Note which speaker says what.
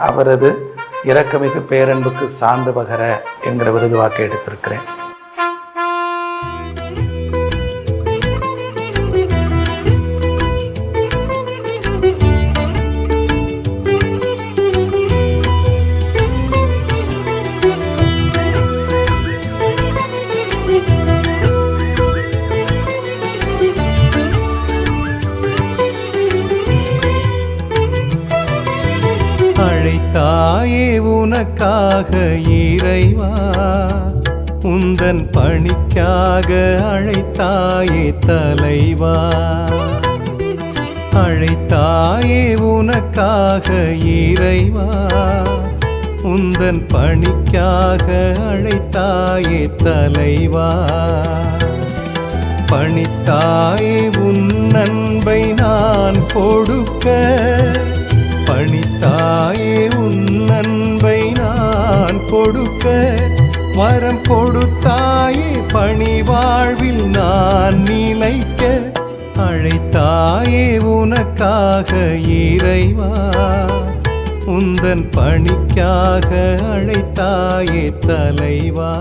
Speaker 1: அவரது இரக்கமிகு பேரன்புக்கு சான்று பகர என்கிற விருது வாக்கை எடுத்திருக்கிறேன்.
Speaker 2: அழைத்தாயே உனக்காக இறைவா, உந்தன் பணிக்காக அழைத்தாயே தலைவா. அழைத்தாயே உனக்காக இறைவா, உந்தன் பணிக்காக அழைத்தாயே தலைவா. பணித்தாயே உன் அன்பை நான் கொடுக்க, பணித்தாயே உன் அன்பை நான் கொடுக்க. வரம் கொடுத்தாயே பணி வாழ்வில் நான் நிலைக்க. அழைத்தாயே உனக்காக இறைவா, உந்தன் பணிக்காக அழைத்தாயே தலைவா.